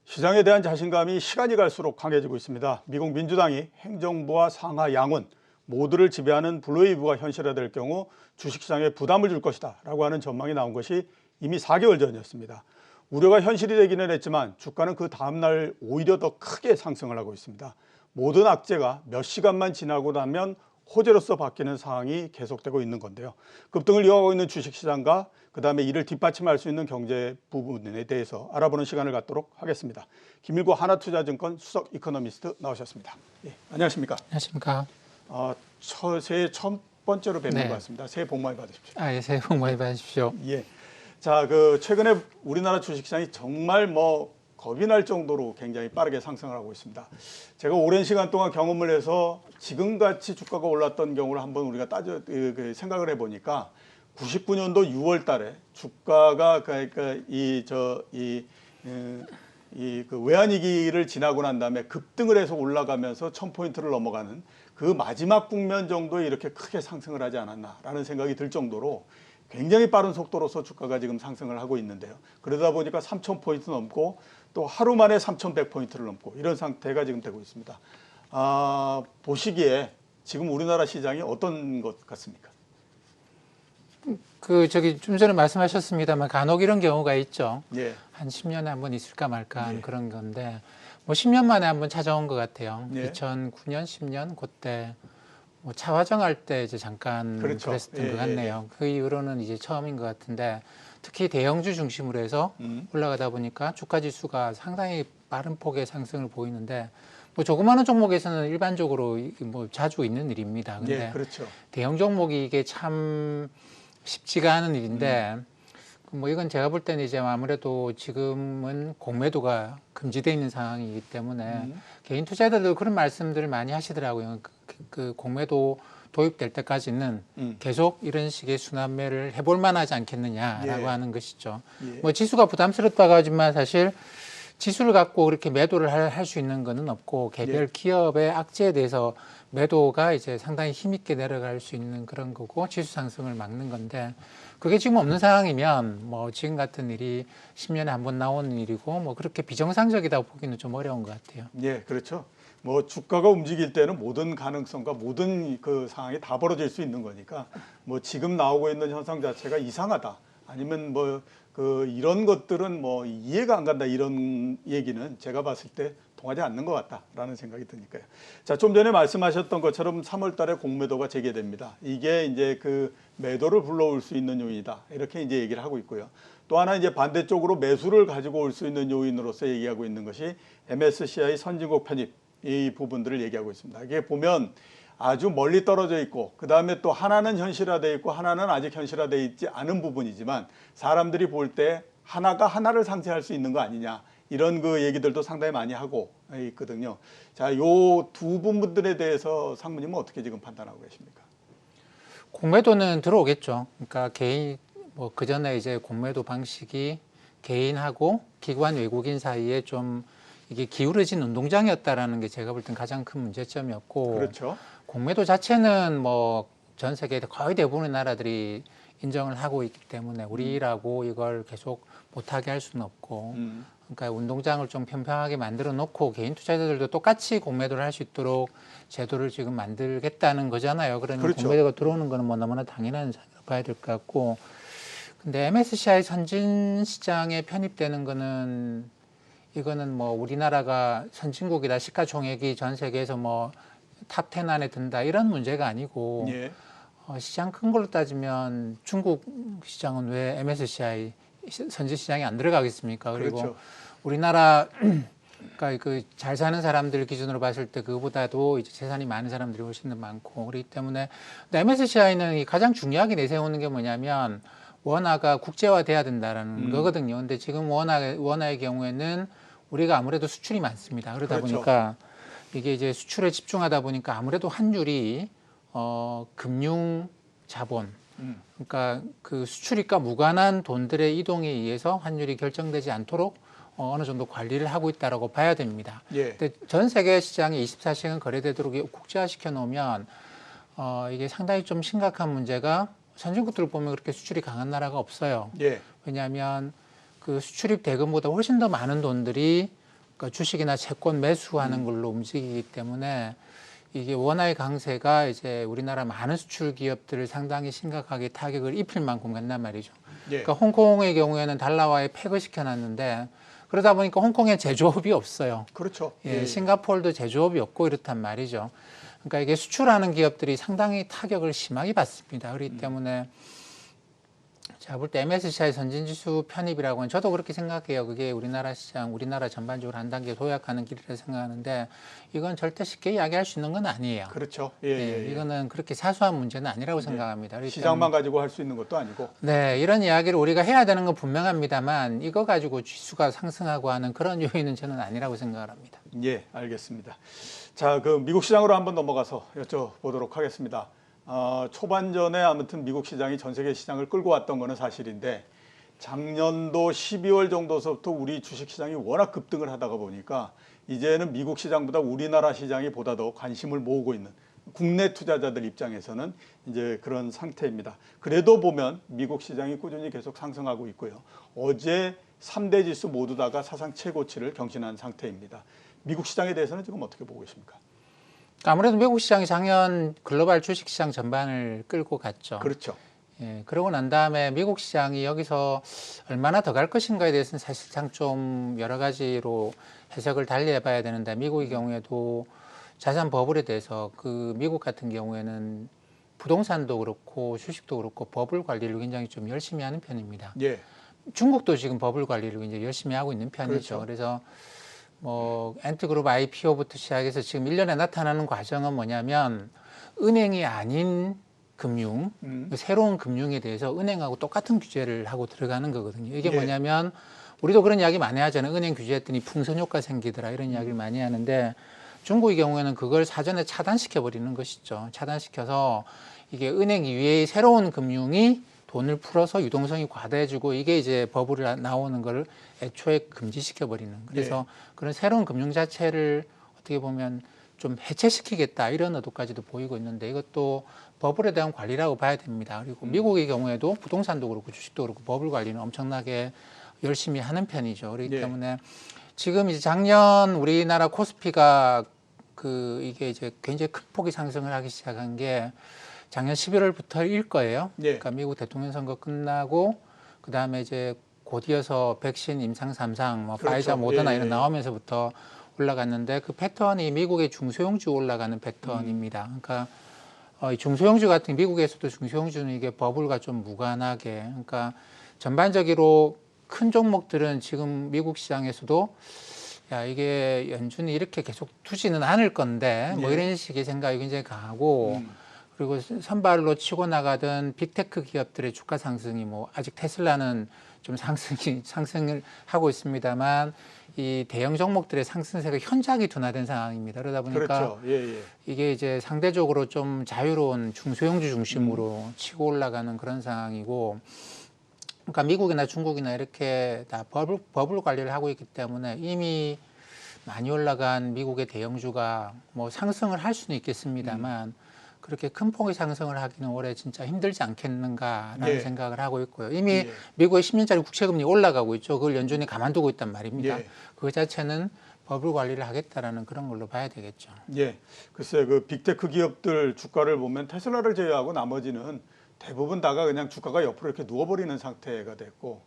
시장에 대한 자신감이 시간이 갈수록 강해지고 있습니다. 미국 민주당이 행정부와 상하 양원 모두를 지배하는 블루웨이브가 현실화될 경우 주식시장에 부담을 줄 것이다 라고 하는 전망이 나온 것이 이미 4개월 전이었습니다. 우려가 현실이 되기는 했지만 주가는 그 다음날 오히려 더 크게 상승을 하고 있습니다. 모든 악재가 몇 시간만 지나고 나면 호재로서 바뀌는 상황이 계속되고 있는 건데요. 급등을 이어가고 있는 주식시장과 그다음에 이를 뒷받침할 수 있는 경제 부분에 대해서 알아보는 시간을 갖도록 하겠습니다. 김일구 하나투자증권 수석 이코노미스트 나오셨습니다. 예, 안녕하십니까? 안녕하십니까? 새해 첫 번째로 뵙는 것 같습니다. 새해 복 많이 받으십시오. 예, 새해 복 많이 받으십시오. 예. 자, 최근에 우리나라 주식시장이 정말 겁이 날 정도로 굉장히 빠르게 상승을 하고 있습니다. 제가 오랜 시간 동안 경험을 해서 지금같이 주가가 올랐던 경우를 한번 우리가 생각을 해보니까 99년도 6월 달에 주가가 외환위기를 지나고 난 다음에 급등을 해서 올라가면서 1000포인트를 넘어가는 그 마지막 국면 정도에 이렇게 크게 상승을 하지 않았나라는 생각이 들 정도로 굉장히 빠른 속도로서 주가가 지금 상승을 하고 있는데요. 그러다 보니까 3000포인트 넘고 또 하루 만에 3100포인트를 넘고 이런 상태가 지금 되고 있습니다. 보시기에 지금 우리나라 시장이 어떤 것 같습니까? 좀 전에 말씀하셨습니다만 간혹 이런 경우가 있죠. 예. 한 10년에 한 번 있을까 말까 하는 예. 그런 건데 10년 만에 한 번 찾아온 것 같아요. 예. 2009년, 10년 그때 차화정할 때 이제 잠깐 그렇죠. 그랬었던 것 같네요. 그 이후로는 이제 처음인 것 같은데 특히 대형주 중심으로 해서 올라가다 보니까 주가 지수가 상당히 빠른 폭의 상승을 보이는데 조그마한 종목에서는 일반적으로 자주 있는 일입니다. 근데 예, 그렇죠. 대형 종목이 이게 참 쉽지가 않은 일인데 이건 제가 볼 때는 이제 아무래도 지금은 공매도가 금지되어 있는 상황이기 때문에 개인 투자자들도 그런 말씀들을 많이 하시더라고요. 그 공매도 도입될 때까지는 계속 이런 식의 순환매를 해볼 만하지 않겠느냐라고 예. 하는 것이죠. 예. 지수가 부담스럽다고 하지만 사실 지수를 갖고 그렇게 매도를 할 수 있는 것은 없고 개별 예. 기업의 악재에 대해서 매도가 이제 상당히 힘있게 내려갈 수 있는 그런 거고 지수 상승을 막는 건데 그게 지금 없는 상황이면 지금 같은 일이 10년에 한 번 나오는 일이고 그렇게 비정상적이다고 보기는 좀 어려운 것 같아요. 예, 그렇죠. 주가가 움직일 때는 모든 가능성과 모든 그 상황이 다 벌어질 수 있는 거니까 지금 나오고 있는 현상 자체가 이상하다. 아니면 이런 것들은 이해가 안 간다 이런 얘기는 제가 봤을 때 통하지 않는 것 같다라는 생각이 드니까요. 자, 좀 전에 말씀하셨던 것처럼 3월 달에 공매도가 재개됩니다. 이게 이제 그 매도를 불러올 수 있는 요인이다. 이렇게 이제 얘기를 하고 있고요. 또 하나 이제 반대쪽으로 매수를 가지고 올 수 있는 요인으로서 얘기하고 있는 것이 MSCI 선진국 편입 이 부분들을 얘기하고 있습니다. 이게 보면 아주 멀리 떨어져 있고 그 다음에 또 하나는 현실화되어 있고 하나는 아직 현실화되어 있지 않은 부분이지만 사람들이 볼 때 하나가 하나를 상쇄할 수 있는 거 아니냐 이런 그 얘기들도 상당히 많이 하고 있거든요. 자, 요 두 부분들에 대해서 상무님은 어떻게 지금 판단하고 계십니까? 공매도는 들어오겠죠. 그러니까 개인 그 전에 이제 공매도 방식이 개인하고 기관 외국인 사이에 좀 이게 기울어진 운동장이었다라는 게 제가 볼 땐 가장 큰 문제점이었고 그렇죠. 공매도 자체는 전 세계 거의 대부분의 나라들이 인정을 하고 있기 때문에 우리라고 이걸 계속 못하게 할 수는 없고 그러니까 운동장을 좀 평평하게 만들어 놓고 개인 투자자들도 똑같이 공매도를 할 수 있도록 제도를 지금 만들겠다는 거잖아요. 그러면 그렇죠. 공매도가 들어오는 거는 너무나 당연한 사실로 봐야 될 것 같고 근데 MSCI 선진 시장에 편입되는 거는 이거는 우리나라가 선진국이다 시가총액이 전 세계에서 탑 10 안에 든다 이런 문제가 아니고 예. 시장 큰 걸로 따지면 중국 시장은 왜 MSCI 선진 시장에 안 들어가겠습니까? 그리고 그렇죠. 우리나라 그러니까 잘 사는 사람들 기준으로 봤을 때 그보다도 이제 재산이 많은 사람들이 훨씬 더 많고 그렇기 때문에 근데 MSCI는 가장 중요하게 내세우는 게 뭐냐면 원화가 국제화돼야 된다라는 거거든요. 근데 지금 원화의 경우에는 우리가 아무래도 수출이 많습니다. 그러다 그렇죠. 보니까 이게 이제 수출에 집중하다 보니까 아무래도 환율이 금융 자본 그러니까 그 수출입과 무관한 돈들의 이동에 의해서 환율이 결정되지 않도록 어느 정도 관리를 하고 있다라고 봐야 됩니다. 예. 근데 전 세계 시장에 24시간 거래되도록 국제화시켜 놓으면 이게 상당히 좀 심각한 문제가 선진국들을 보면 그렇게 수출이 강한 나라가 없어요. 예. 왜냐하면 그 수출입 대금보다 훨씬 더 많은 돈들이 그러니까 주식이나 채권 매수하는 걸로 움직이기 때문에 이게 원화의 강세가 이제 우리나라 많은 수출 기업들을 상당히 심각하게 타격을 입힐 만큼 간단 말이죠. 예. 그러니까 홍콩의 경우에는 달러화에 팩을 시켜놨는데 그러다 보니까 홍콩에 제조업이 없어요. 그렇죠. 예, 싱가포르도 제조업이 없고 이렇단 말이죠. 그러니까 이게 수출하는 기업들이 상당히 타격을 심하게 받습니다. 그렇기 때문에 제가 볼 때 MSCI 선진지수 편입이라고 하는 저도 그렇게 생각해요. 그게 우리나라 시장, 우리나라 전반적으로 한 단계 도약하는 길이라 생각하는데 이건 절대 쉽게 이야기할 수 있는 건 아니에요. 그렇죠. 이거는 그렇게 사소한 문제는 아니라고 생각합니다. 시장만 가지고 할 수 있는 것도 아니고. 네, 이런 이야기를 우리가 해야 되는 건 분명합니다만 이거 가지고 지수가 상승하고 하는 그런 요인은 저는 아니라고 생각을 합니다. 예, 알겠습니다. 자, 그 미국 시장으로 한번 넘어가서 여쭤보도록 하겠습니다. 초반전에 아무튼 미국 시장이 전 세계 시장을 끌고 왔던 거는 사실인데 작년도 12월 정도서부터 우리 주식 시장이 워낙 급등을 하다가 보니까 이제는 미국 시장보다 우리나라 시장이 보다 더 관심을 모으고 있는 국내 투자자들 입장에서는 이제 그런 상태입니다. 그래도 보면 미국 시장이 꾸준히 계속 상승하고 있고요. 어제 3대 지수 모두 다가 사상 최고치를 경신한 상태입니다. 미국 시장에 대해서는 지금 어떻게 보고 계십니까? 아무래도 미국 시장이 작년 글로벌 주식 시장 전반을 끌고 갔죠. 그렇죠. 예, 그러고 난 다음에 미국 시장이 여기서 얼마나 더 갈 것인가에 대해서는 사실상 좀 여러 가지로 해석을 달리 해봐야 되는데 미국의 경우에도 자산 버블에 대해서 그 미국 같은 경우에는 부동산도 그렇고 주식도 그렇고 버블 관리를 굉장히 좀 열심히 하는 편입니다. 예. 중국도 지금 버블 관리를 굉장히 열심히 하고 있는 편이죠. 그렇죠. 그래서 뭐 엔트그룹 IPO부터 시작해서 지금 1년에 나타나는 과정은 뭐냐면 은행이 아닌 금융, 새로운 금융에 대해서 은행하고 똑같은 규제를 하고 들어가는 거거든요. 이게 예. 뭐냐면 우리도 그런 이야기 많이 하잖아요. 은행 규제했더니 풍선 효과 생기더라 이런 이야기를 많이 하는데 중국의 경우에는 그걸 사전에 차단시켜 버리는 것이죠. 차단시켜서 이게 은행 이외의 새로운 금융이 돈을 풀어서 유동성이 과다해지고 이게 이제 버블이 나오는 걸 애초에 금지시켜 버리는. 그래서 그런 새로운 금융 자체를 어떻게 보면 좀 해체시키겠다 이런 의도까지도 보이고 있는데 이것도 버블에 대한 관리라고 봐야 됩니다. 그리고 미국의 경우에도 부동산도 그렇고 주식도 그렇고 버블 관리는 엄청나게 열심히 하는 편이죠. 그렇기 때문에 지금 이제 작년 우리나라 코스피가 이게 이제 굉장히 큰 폭의 상승을 하기 시작한 게 작년 11월부터일 거예요. 그러니까 미국 대통령 선거 끝나고 그 다음에 이제 곧이어서 백신 임상 3상, 뭐 그렇죠. 파이자, 모더나 이런 나오면서부터 올라갔는데 그 패턴이 미국의 중소형주 올라가는 패턴입니다. 그러니까 이 중소형주 같은 미국에서도 중소형주는 이게 버블과 좀 무관하게, 그러니까 전반적으로 큰 종목들은 지금 미국 시장에서도 야 이게 연준이 이렇게 계속 두지는 않을 건데 뭐 이런 식의 생각이 굉장히 강하고 그리고 선발로 치고 나가던 빅테크 기업들의 주가 상승이 뭐 아직 테슬라는 좀 상승을 하고 있습니다만 이 대형 종목들의 상승세가 현저하게 둔화된 상황입니다. 그러다 보니까 그렇죠. 이게 이제 상대적으로 좀 자유로운 중소형주 중심으로 치고 올라가는 그런 상황이고, 그러니까 미국이나 중국이나 이렇게 다 버블 관리를 하고 있기 때문에 이미 많이 올라간 미국의 대형주가 뭐 상승을 할 수는 있겠습니다만 그렇게 큰 폭의 상승을 하기는 올해 진짜 힘들지 않겠는가라는 생각을 하고 있고요. 이미 미국의 10년짜리 국채금리 올라가고 있죠. 그걸 연준이 가만두고 있단 말입니다. 그 자체는 버블 관리를 하겠다라는 그런 걸로 봐야 되겠죠. 예, 글쎄 그 빅테크 기업들 주가를 보면 테슬라를 제외하고 나머지는 대부분 다가 그냥 주가가 옆으로 이렇게 누워버리는 상태가 됐고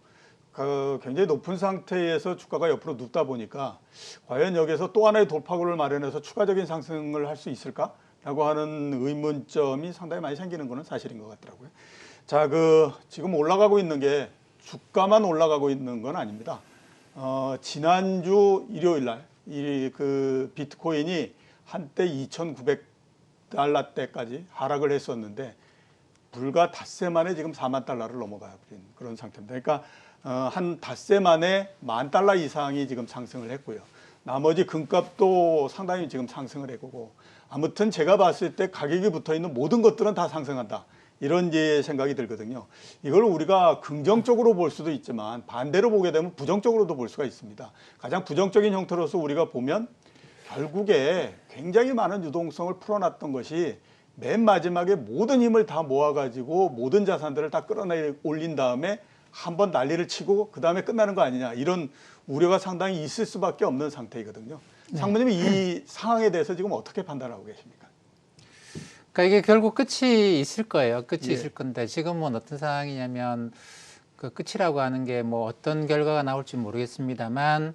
굉장히 높은 상태에서 주가가 옆으로 눕다 보니까 과연 여기서 또 하나의 돌파구를 마련해서 추가적인 상승을 할 수 있을까? 라고 하는 의문점이 상당히 많이 생기는 것은 사실인 것 같더라고요. 자, 지금 올라가고 있는 게 주가만 올라가고 있는 건 아닙니다. 지난주 일요일 날 비트코인이 한때 2,900달러대까지 하락을 했었는데 불과 닷새 만에 지금 4만 달러를 넘어가 버린 그런 상태입니다. 그러니까 한 닷새 만에 10,000달러 이상이 지금 상승을 했고요. 나머지 금값도 상당히 지금 상승을 했고 아무튼 제가 봤을 때 가격이 붙어 있는 모든 것들은 다 상승한다. 이런 이제 생각이 들거든요. 이걸 우리가 긍정적으로 볼 수도 있지만 반대로 보게 되면 부정적으로도 볼 수가 있습니다. 가장 부정적인 형태로서 우리가 보면 결국에 굉장히 많은 유동성을 풀어놨던 것이 맨 마지막에 모든 힘을 다 모아가지고 모든 자산들을 다 끌어내 올린 다음에 한번 난리를 치고 그다음에 끝나는 거 아니냐 이런 우려가 상당히 있을 수밖에 없는 상태이거든요. 네. 상무님이 이 상황에 대해서 지금 어떻게 판단하고 계십니까? 그러니까 이게 결국 끝이 있을 거예요. 끝이 예. 있을 건데 지금은 어떤 상황이냐면 그 끝이라고 하는 게 뭐 어떤 결과가 나올지 모르겠습니다만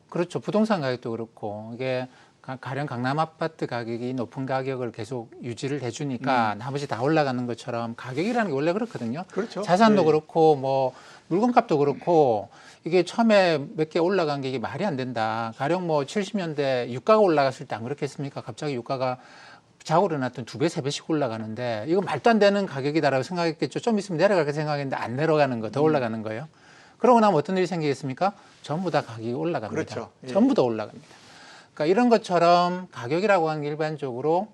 그렇죠. 부동산 가격도 그렇고 이게 가령 강남 아파트 가격이 높은 가격을 계속 유지를 해주니까 나머지 다 올라가는 것처럼 가격이라는 게 원래 그렇거든요. 그렇죠. 자산도 예. 그렇고 뭐 물건값도 그렇고 이게 처음에 몇 개 올라간 게 이게 말이 안 된다. 가령 뭐 70년대 유가가 올라갔을 때 안 그렇겠습니까? 갑자기 유가가 자고 일어났던 2배, 3배씩 올라가는데 이거 말도 안 되는 가격이다라고 생각했겠죠. 좀 있으면 내려갈까 생각했는데 안 내려가는 거, 더 올라가는 거예요. 그러고 나면 어떤 일이 생기겠습니까? 전부 다 가격이 올라갑니다. 그렇죠. 예. 전부 다 올라갑니다. 그러니까 이런 것처럼 가격이라고 하는 게 일반적으로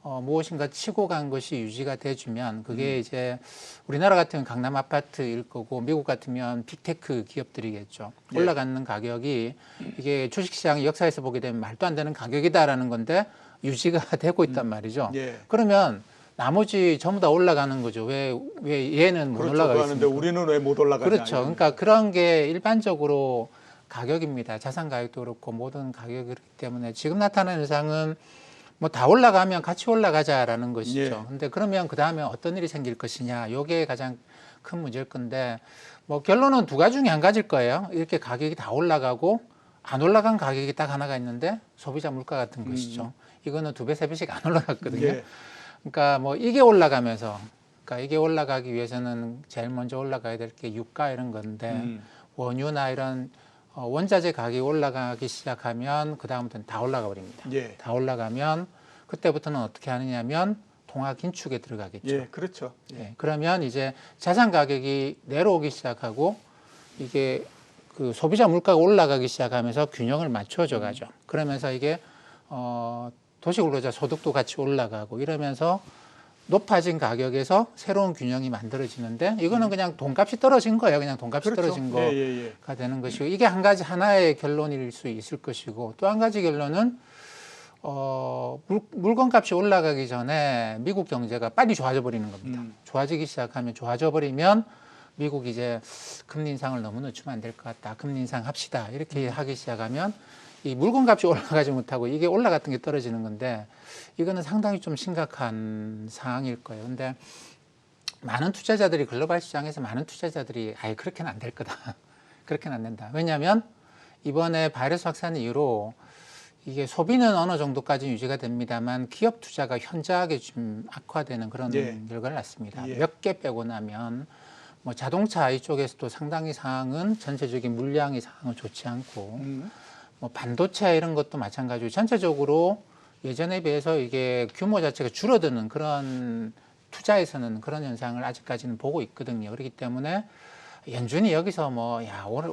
무엇인가 치고 간 것이 유지가 돼주면 그게 이제 우리나라 같으면 강남 아파트일 거고 미국 같으면 빅테크 기업들이겠죠. 예. 올라가는 가격이 이게 주식시장 역사에서 보게 되면 말도 안 되는 가격이다라는 건데 유지가 되고 있단 말이죠. 예. 그러면 나머지 전부 다 올라가는 거죠. 왜 얘는 못 그렇죠. 올라가 그러는데 있습니까? 우리는 왜 못 올라가냐. 그렇죠. 이런. 그러니까 그런 게 일반적으로 가격입니다. 자산 가격도 그렇고 모든 가격이 그렇기 때문에 지금 나타나는 현상은 뭐 다 올라가면 같이 올라가자라는 것이죠. 예. 근데 그러면 그 다음에 어떤 일이 생길 것이냐. 이게 가장 큰 문제일 건데 뭐 결론은 두 가지 중에 한 가지일 거예요. 이렇게 가격이 다 올라가고 안 올라간 가격이 딱 하나가 있는데 소비자 물가 같은 것이죠. 이거는 2배, 3배씩 안 올라갔거든요. 예. 그러니까 뭐 이게 올라가면서 그러니까 이게 올라가기 위해서는 제일 먼저 올라가야 될 게 유가 이런 건데 원유나 이런 원자재 가격이 올라가기 시작하면 그 다음부터는 다 올라가 버립니다. 예. 다 올라가면 그때부터는 어떻게 하느냐면 통화 긴축에 들어가겠죠. 예, 그렇죠. 예. 예, 그러면 이제 자산 가격이 내려오기 시작하고 이게 그 소비자 물가가 올라가기 시작하면서 균형을 맞춰져 가죠. 그러면서 이게 도시근로자 소득도 같이 올라가고 이러면서 높아진 가격에서 새로운 균형이 만들어지는데 이거는 그냥 돈값이 떨어진 거예요. 그냥 돈값이 그렇죠. 떨어진 예, 예, 예. 거가 되는 것이고 이게 한 가지 하나의 결론일 수 있을 것이고 또 한 가지 결론은 물건값이 올라가기 전에 미국 경제가 빨리 좋아져 버리는 겁니다. 좋아지기 시작하면 좋아져 버리면 미국이 이제 금리 인상을 너무 늦추면 안 될 것 같다. 금리 인상 합시다. 이렇게 하기 시작하면 이 물건값이 올라가지 못하고 이게 올라갔던 게 떨어지는 건데 이거는 상당히 좀 심각한 상황일 거예요. 근데 많은 투자자들이 글로벌 시장에서 많은 투자자들이 아예 그렇게는 안 될 거다. 그렇게는 안 된다. 왜냐하면 이번에 바이러스 확산 이후로 이게 소비는 어느 정도까지 유지가 됩니다만 기업 투자가 현저하게 좀 악화되는 그런 예. 결과를 낳습니다. 예. 몇 개 빼고 나면 뭐 자동차 이쪽에서도 상당히 상황은 전체적인 물량이 상황은 좋지 않고 뭐 반도체 이런 것도 마찬가지고 전체적으로 예전에 비해서 이게 규모 자체가 줄어드는 그런 투자에서는 그런 현상을 아직까지는 보고 있거든요. 그렇기 때문에 연준이 여기서 뭐 야 오늘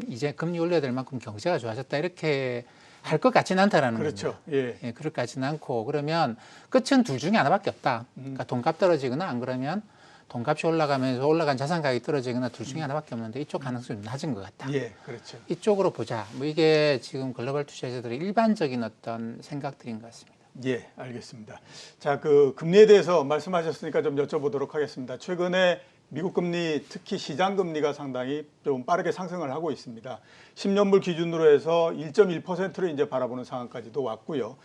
이제 금리 올려야 될 만큼 경제가 좋아졌다 이렇게 할 것 같지는 않다라는 그렇죠. 겁니다. 예. 예, 그럴 것 같지는 않고 그러면 끝은 둘 중에 하나밖에 없다. 그러니까 돈값 떨어지거나 안 그러면 돈값이 올라가면서 올라간 자산 가격이 떨어지거나 둘 중에 하나밖에 없는데 이쪽 가능성이 좀 낮은 것 같다. 예, 그렇죠. 이쪽으로 보자. 뭐 이게 지금 글로벌 투자자들의 일반적인 어떤 생각들인 것 같습니다. 예, 알겠습니다. 자, 그 금리에 대해서 말씀하셨으니까 좀 여쭤보도록 하겠습니다. 최근에 미국 금리, 특히 시장 금리가 상당히 좀 빠르게 상승을 하고 있습니다. 10년물 기준으로 해서 1.1%를 이제 바라보는 상황까지도 왔고요.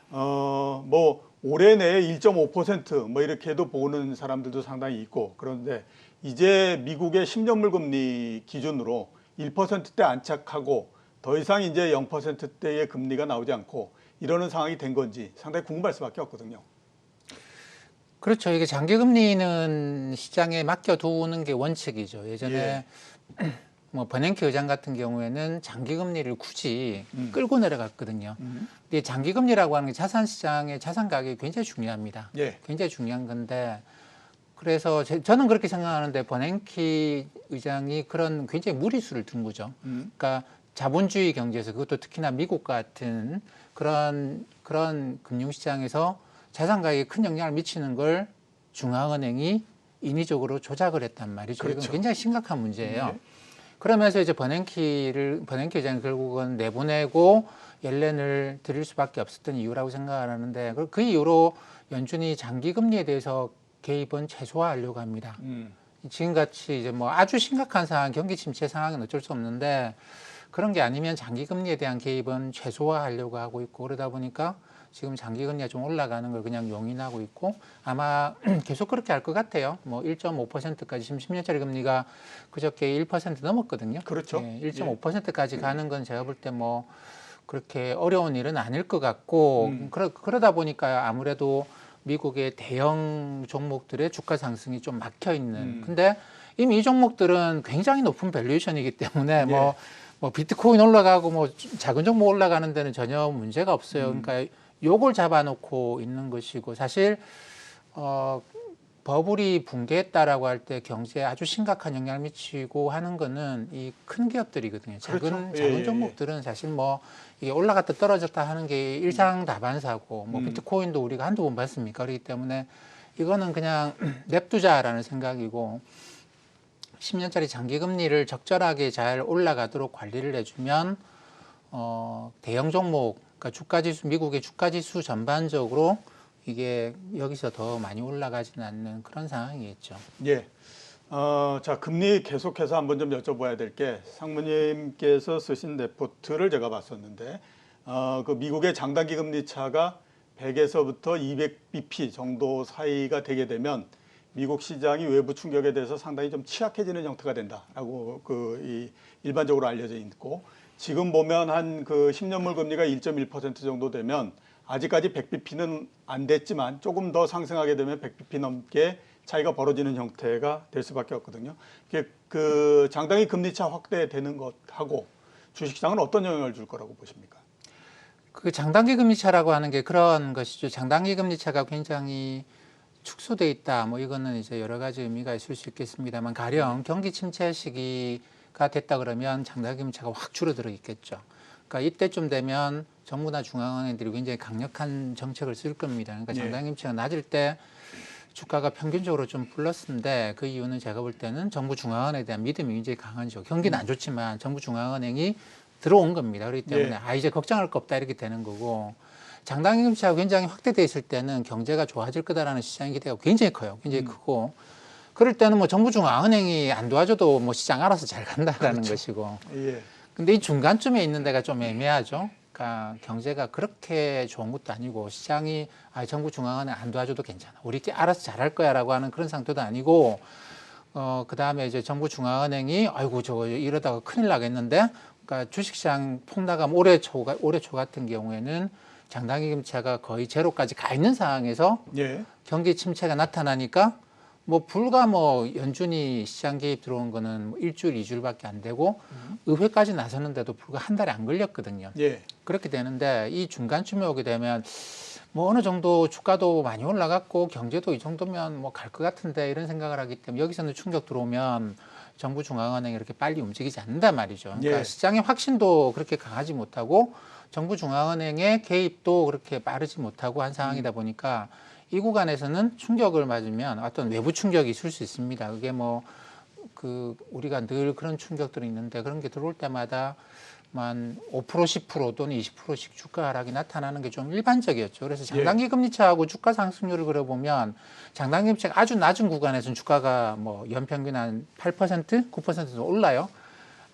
뭐 올해 내에 1.5% 뭐 이렇게도 보는 사람들도 상당히 있고 그런데 이제 미국의 10년물 금리 기준으로 1%대 안착하고 더 이상 이제 0%대의 금리가 나오지 않고 이러는 상황이 된 건지 상당히 궁금할 수밖에 없거든요. 그렇죠. 이게 장기금리는 시장에 맡겨두는 게 원칙이죠. 예전에 뭐 버냉키 의장 같은 경우에는 장기금리를 굳이 끌고 내려갔거든요. 근데 장기금리라고 하는 게 자산시장의 자산 가격이 굉장히 중요합니다. 예. 굉장히 중요한 건데 그래서 저는 그렇게 생각하는데 버냉키 의장이 그런 굉장히 무리수를 둔 거죠. 그러니까 자본주의 경제에서 그것도 특히나 미국 같은 그런 금융시장에서 자산 가격에 큰 영향을 미치는 걸 중앙은행이 인위적으로 조작을 했단 말이죠. 그렇죠. 이건 굉장히 심각한 문제예요. 네. 그러면서 이제 버냉키 의장이 결국은 내보내고 옐렌을 드릴 수밖에 없었던 이유라고 생각하는데 그 이후로 연준이 장기 금리에 대해서 개입은 최소화하려고 합니다. 지금같이 이제 뭐 아주 심각한 상황, 경기 침체 상황은 어쩔 수 없는데 그런 게 아니면 장기 금리에 대한 개입은 최소화하려고 하고 있고 그러다 보니까 지금 장기 금리가 좀 올라가는 걸 그냥 용인하고 있고 아마 계속 그렇게 할 것 같아요. 뭐 1.5%까지 지금 10년짜리 금리가 그저께 1% 넘었거든요. 그렇죠. 예, 1.5%까지 가는 건 제가 볼 때 뭐 그렇게 어려운 일은 아닐 것 같고 그러다 보니까 아무래도 미국의 대형 종목들의 주가 상승이 좀 막혀 있는. 근데 이미 이 종목들은 굉장히 높은 밸류에이션이기 때문에 뭐 비트코인 올라가고 뭐 작은 종목 올라가는 데는 전혀 문제가 없어요. 그러니까 요걸 잡아놓고 있는 것이고 사실 버블이 붕괴했다라고 할 때 경제에 아주 심각한 영향을 미치고 하는 거는 이 큰 기업들이거든요. 작은 그렇죠. 종목들은 사실 뭐 이게 올라갔다 떨어졌다 하는 게 일상다반사고 뭐 비트코인도 우리가 한두 번 봤습니까? 그렇기 때문에 이거는 그냥 냅두자라는 생각이고 10년짜리 장기 금리를 적절하게 잘 올라가도록 관리를 해주면 대형 종목, 그러니까 주가지수, 미국의 주가지수 전반적으로 이게 여기서 더 많이 올라가지는 않는 그런 상황이겠죠. 예. 자, 금리 계속해서 한번 좀 여쭤봐야 될 게 상무님께서 쓰신 레포트를 제가 봤었는데 그 미국의 장단기 금리 차가 100에서부터 200bp 정도 사이가 되게 되면 미국 시장이 외부 충격에 대해서 상당히 좀 취약해지는 형태가 된다라고 일반적으로 알려져 있고 지금 보면 한 그 10년물 금리가 1.1% 정도 되면 아직까지 100bp는 안 됐지만 조금 더 상승하게 되면 100bp 넘게 차이가 벌어지는 형태가 될 수밖에 없거든요. 그 장단기 금리차 확대되는 것하고 주식시장은 어떤 영향을 줄 거라고 보십니까? 그 장단기 금리차라고 하는 게 그런 것이죠. 장단기 금리차가 굉장히 축소돼 있다. 뭐 이거는 이제 여러 가지 의미가 있을 수 있겠습니다만 가령 경기 침체 시기가 됐다 그러면 장단기 금리차가 확 줄어들어 있겠죠. 그러니까 이때쯤 되면 정부나 중앙은행들이 굉장히 강력한 정책을 쓸 겁니다. 그러니까 장단기 금리차가 낮을 때 주가가 평균적으로 좀 플러스인데 그 이유는 제가 볼 때는 정부 중앙은행에 대한 믿음이 굉장히 강하죠. 경기는 안 좋지만 정부 중앙은행이 들어온 겁니다. 그렇기 때문에 이제 걱정할 거 없다 이렇게 되는 거고 장단기 금리차가 굉장히 확대돼 있을 때는 경제가 좋아질 거다라는 시장 기대가 굉장히 커요. 굉장히 크고 그럴 때는 뭐 정부 중앙은행이 안 도와줘도 뭐 시장 알아서 잘 간다라는 것이고. 근데 이 중간쯤에 있는 데가 좀 애매하죠. 그러니까 경제가 그렇게 좋은 것도 아니고 시장이 정부 중앙은행 안 도와줘도 괜찮아. 우리끼리 알아서 잘할 거야라고 하는 그런 상태도 아니고 그다음에 이제 정부 중앙은행이 아이고 저거 이러다가 큰일 나겠는데 그러니까 주식시장 폭락하면 올해 초 같은 경우에는 장단기 금리차가 거의 제로까지 가 있는 상황에서 경기 침체가 나타나니까 뭐 불과 뭐 연준이 시장 개입 들어온 거는 뭐 일주일, 2주일밖에 안 되고 의회까지 나서는데도 불과 한 달이 안 걸렸거든요. 그렇게 되는데 이 중간쯤에 오게 되면 뭐 어느 정도 주가도 많이 올라갔고 경제도 이 정도면 뭐 갈 것 같은데 이런 생각을 하기 때문에 여기서는 충격 들어오면 정부 중앙은행이 이렇게 빨리 움직이지 않는단 말이죠. 그러니까 시장의 확신도 그렇게 강하지 못하고 정부 중앙은행의 개입도 그렇게 빠르지 못하고 한 상황이다 보니까 이 구간에서는 충격을 맞으면 어떤 외부 충격이 있을 수 있습니다. 그게 뭐 우리가 늘 그런 충격들이 있는데 그런 게 들어올 때마다 만 5% 10% 또는 20%씩 주가 하락이 나타나는 게 좀 일반적이었죠. 그래서 장단기 금리차하고 주가 상승률을 그려보면 장단기 금리차가 아주 낮은 구간에서는 주가가 뭐 연평균 한 8%, 9% 정도 올라요.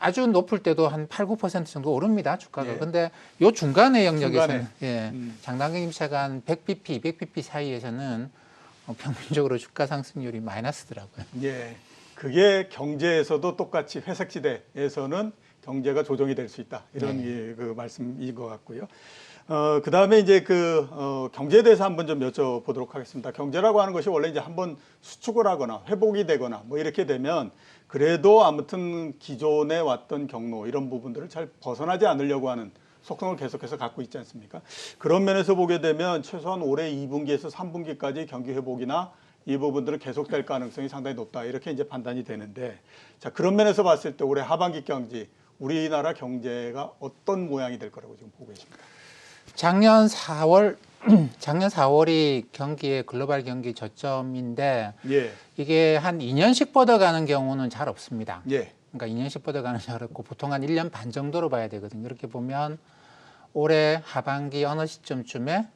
아주 높을 때도 한 8, 9% 정도 오릅니다, 주가가. 근데 요 중간의 영역에서는 장단기 금리차가 한 100bp, 200bp 사이에서는 평균적으로 주가 상승률이 마이너스더라고요. 그게 경제에서도 똑같이 회색지대에서는 경제가 조정이 될 수 있다. 이런 그 말씀인 것 같고요. 그 다음에 이제 경제에 대해서 한번 좀 여쭤보도록 하겠습니다. 경제라고 하는 것이 원래 이제 한번 수축을 하거나 회복이 되거나 뭐 이렇게 되면 그래도 아무튼 기존에 왔던 경로 이런 부분들을 잘 벗어나지 않으려고 하는 속성을 계속해서 갖고 있지 않습니까? 그런 면에서 보게 되면 최소한 올해 2분기에서 3분기까지 경기 회복이나 이 부분들은 계속될 가능성이 상당히 높다. 이렇게 이제 판단이 되는데 자, 그런 면에서 봤을 때 올해 하반기 경제 우리나라 경제가 어떤 모양이 될 거라고 지금 보고 계십니까? 작년 4월이 경기의 글로벌 경기 저점인데 이게 한 2년씩 뻗어가는 경우는 잘 없습니다. 그러니까 2년씩 뻗어가는 잘 없고 보통 한 1년 반 정도로 봐야 되거든요. 이렇게 보면 올해 하반기 어느 시점쯤에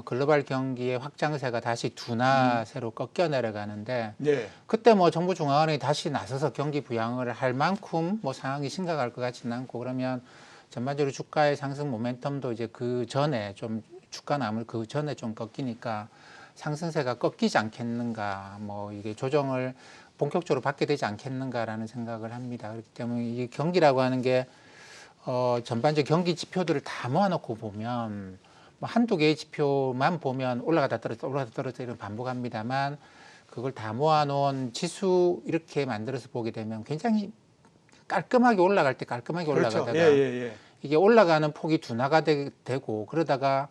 글로벌 경기의 확장세가 다시 둔화세로 꺾여 내려가는데 예. 그때 뭐 정부 중앙은행이 다시 나서서 경기 부양을 할 만큼 뭐 상황이 심각할 것 같지는 않고 그러면 전반적으로 주가의 상승 모멘텀도 이제 그 전에 좀 주가는 아무래도 그 전에 좀 꺾이니까 상승세가 꺾이지 않겠는가 뭐 이게 조정을 본격적으로 받게 되지 않겠는가라는 생각을 합니다. 그렇기 때문에 이 경기라고 하는 게 전반적 경기 지표들을 다 모아놓고 보면 뭐 한두 개의 지표만 보면 올라가다 떨어져 올라가다 떨어져 이런 반복합니다만 그걸 다 모아놓은 지수 이렇게 만들어서 보게 되면 굉장히 깔끔하게 올라갈 때 깔끔하게 그렇죠. 올라가다가 예. 이게 올라가는 폭이 둔화가 되고 그러다가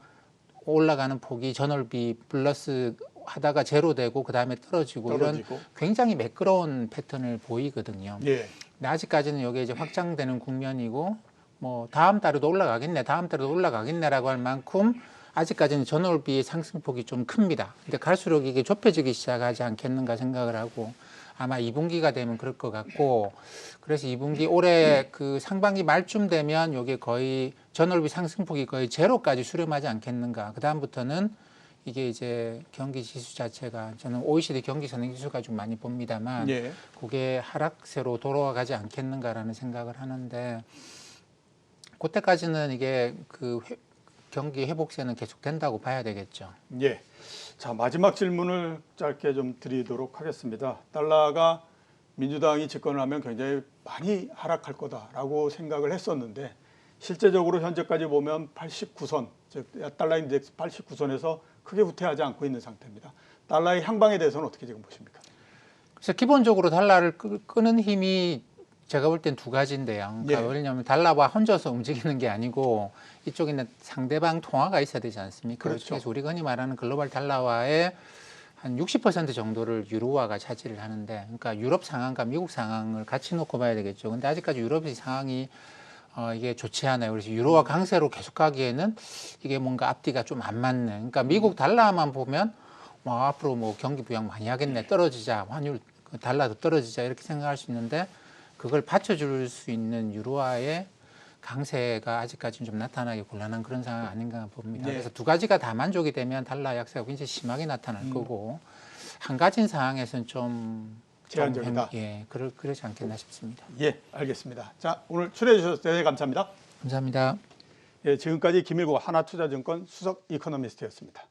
올라가는 폭이 전월비 플러스 하다가 제로 되고 그 다음에 떨어지고 이런 굉장히 매끄러운 패턴을 보이거든요. 예. 근데 아직까지는 이게 이제 확장되는 국면이고 뭐 다음 달에도 올라가겠네, 다음 달에도 올라가겠네라고 할 만큼 아직까지는 전월비의 상승폭이 좀 큽니다. 근데 갈수록 이게 좁혀지기 시작하지 않겠는가 생각을 하고 아마 2분기가 되면 그럴 것 같고 그래서 2분기 올해 그 상반기 말쯤 되면 이게 거의 전월비 상승폭이 거의 제로까지 수렴하지 않겠는가. 그 다음부터는 이게 이제 경기 지수 자체가 저는 OECD 경기 선행 지수가 좀 많이 봅니다만 예. 그게 하락세로 돌아가지 않겠는가라는 생각을 하는데 그때까지는 이게 그 경기 회복세는 계속 된다고 봐야 되겠죠. 예. 자, 마지막 질문을 짧게 좀 드리도록 하겠습니다. 달러가 민주당이 집권을 하면 굉장히 많이 하락할 거다라고 생각을 했었는데 실제적으로 현재까지 보면 89선, 즉 달러 인덱스 89선에서 크게 후퇴하지 않고 있는 상태입니다. 달러의 향방에 대해서는 어떻게 지금 보십니까? 그래서 기본적으로 달러를 끄는 힘이 제가 볼 땐 두 가지인데요. 그러니까 예. 왜냐하면 달러와 혼자서 움직이는 게 아니고 이쪽에는 상대방 통화가 있어야 되지 않습니까? 그렇죠. 그래서 우리가 흔히 말하는 글로벌 달러화의 한 60% 정도를 유로화가 차지를 하는데, 그러니까 유럽 상황과 미국 상황을 같이 놓고 봐야 되겠죠. 근데 아직까지 유럽의 상황이 이게 좋지 않아요. 그래서 유로화 강세로 계속 가기에는 이게 뭔가 앞뒤가 좀 안 맞는. 그러니까 미국 달러만 보면 뭐 앞으로 뭐 경기 부양 많이 하겠네, 떨어지자, 환율 달러도 떨어지자 이렇게 생각할 수 있는데. 그걸 받쳐줄 수 있는 유로화의 강세가 아직까지는 좀 나타나기 곤란한 그런 상황 아닌가 봅니다. 예. 그래서 두 가지가 다 만족이 되면 달러 약세가 굉장히 심하게 나타날 거고 한 가지인 상황에서는 좀 제한적이다. 그러지 않겠나 싶습니다. 예, 알겠습니다. 자, 오늘 출연해 주셔서 대단히 감사합니다. 감사합니다. 예, 지금까지 김일구 하나투자증권 수석 이코노미스트였습니다.